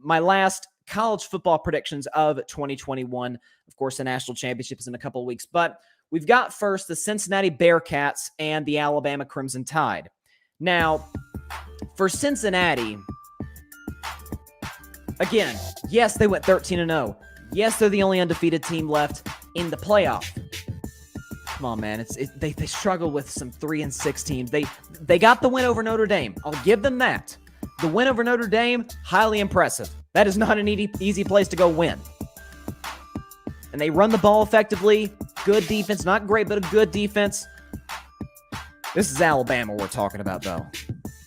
my last college football predictions of 2021. Of course, the national championship is in a couple of weeks, but we've got first the Cincinnati Bearcats and the Alabama Crimson Tide. Now, for Cincinnati, again, yes, they went 13-0. Yes, they're the only undefeated team left in the playoff. Come on, man. They struggle with some 3-6 teams. They got the win over Notre Dame. I'll give them that. The win over Notre Dame, highly impressive. That is not an easy place to go win. And they run the ball effectively. Good defense. Not great, but a good defense. This is Alabama we're talking about, though.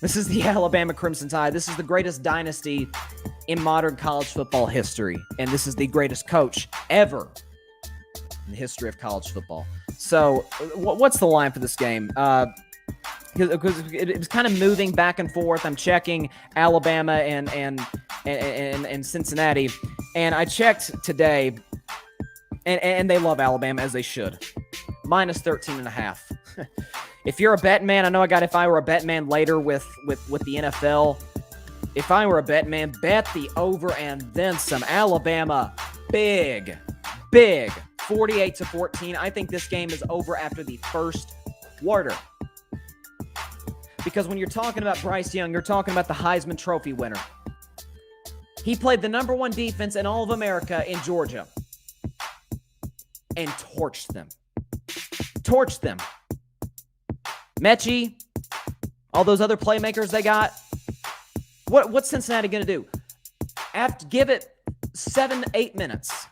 This is the Alabama Crimson Tide. This is the greatest dynasty in modern college football history. And this is the greatest coach ever in the history of college football. So, what's the line for this game? Because it was kind of moving back and forth. I'm checking Alabama and Cincinnati. And I checked today, and they love Alabama, as they should. Minus 13.5. If you're a bet man, I know if I were a bet man later with the NFL, if I were a bet man, bet the over and then some. Alabama, big, 48-14. I think this game is over after the first quarter. Because when you're talking about Bryce Young, you're talking about the Heisman Trophy winner. He played the number one defense in all of America in Georgia and torched them. Mechie, all those other playmakers they got. What's Cincinnati going to do? Give it 7-8 minutes,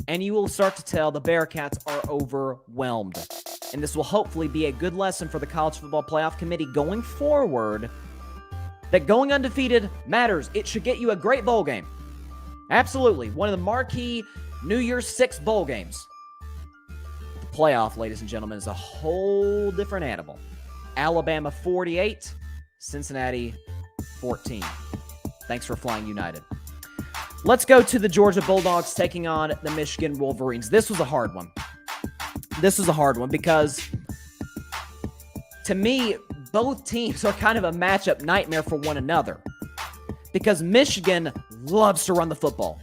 and you will start to tell the Bearcats are overwhelmed. And this will hopefully be a good lesson for the College Football Playoff Committee going forward, that going undefeated matters. It should get you a great bowl game. Absolutely. One of the marquee New Year's Six bowl games. The playoff, ladies and gentlemen, is a whole different animal. Alabama 48, Cincinnati 14. Thanks for flying United. Let's go to the Georgia Bulldogs taking on the Michigan Wolverines. This was a hard one. Because, to me, both teams are kind of a matchup nightmare for one another. Because Michigan loves to run the football.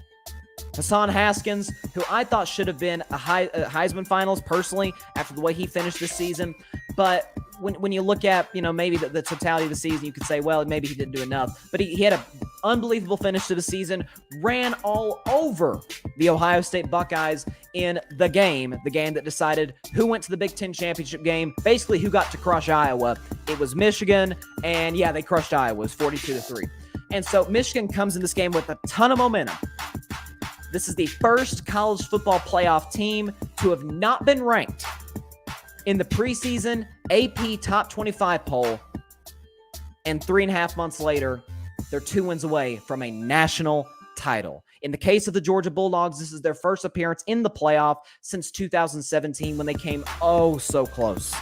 Hassan Haskins, who I thought should have been a Heisman Finalist personally after the way he finished this season. But when you look at, maybe the totality of the season, you could say, well, maybe he didn't do enough. But he had an unbelievable finish to the season, ran all over the Ohio State Buckeyes in the game that decided who went to the Big Ten championship game, basically who got to crush Iowa. It was Michigan, and yeah, they crushed Iowa. It was 42-3. And so Michigan comes in this game with a ton of momentum. This is the first college football playoff team to have not been ranked in the preseason AP Top 25 poll. And 3.5 months later, they're 2 wins away from a national title. In the case of the Georgia Bulldogs, this is their first appearance in the playoff since 2017 when they came oh so close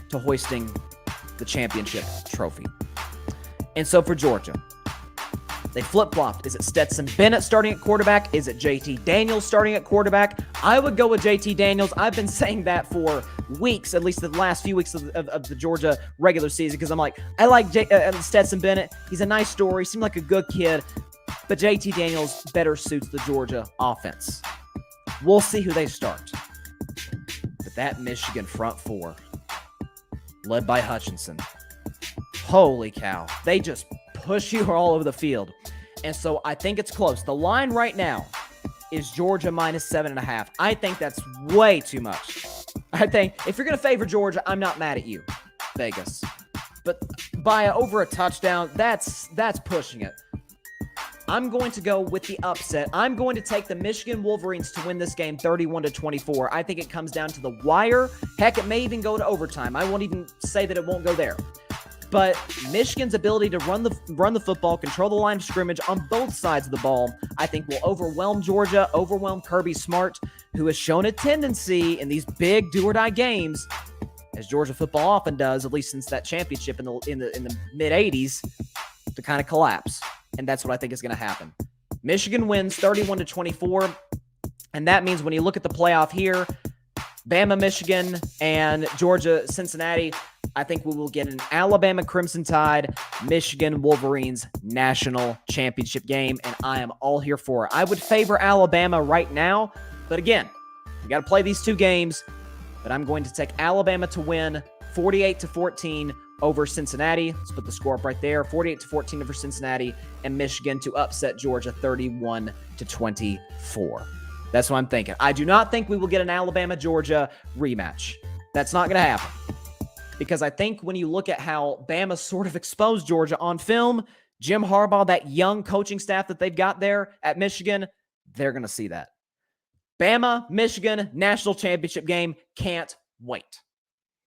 to hoisting the championship trophy. And so for Georgia, they flip-flopped. Is it Stetson Bennett starting at quarterback? Is it JT Daniels starting at quarterback? I would go with JT Daniels. I've been saying that for weeks, at least the last few weeks of the Georgia regular season, because I'm like, I like Stetson Bennett. He's a nice story. Seemed like a good kid. But JT Daniels better suits the Georgia offense. We'll see who they start. But that Michigan front four, led by Hutchinson, holy cow. They just push you all over the field. And so I think it's close. The line right now is Georgia minus 7.5. I think that's way too much. I think if you're going to favor Georgia, I'm not mad at you, Vegas. But by over a touchdown, that's pushing it. I'm going to go with the upset. I'm going to take the Michigan Wolverines to win this game 31-24. I think it comes down to the wire. Heck, it may even go to overtime. I won't even say that it won't go there. But Michigan's ability to run the football, control the line of scrimmage on both sides of the ball, I think will overwhelm Georgia, overwhelm Kirby Smart, who has shown a tendency in these big do-or-die games, as Georgia football often does, at least since that championship in the mid-'80s, to kind of collapse. And that's what I think is going to happen. Michigan wins 31-24, and that means when you look at the playoff here, Bama, Michigan, and Georgia, Cincinnati, I think we will get an Alabama Crimson Tide, Michigan Wolverines national championship game, and I am all here for it. I would favor Alabama right now, but again, we got to play these two games, but I'm going to take Alabama to win 48-14 over Cincinnati. Let's put the score up right there. 48-14 over Cincinnati, and Michigan to upset Georgia 31-24. That's what I'm thinking. I do not think we will get an Alabama-Georgia rematch. That's not going to happen. Because I think when you look at how Bama sort of exposed Georgia on film, Jim Harbaugh, that young coaching staff that they've got there at Michigan, they're going to see that. Bama, Michigan, national championship game. Can't wait.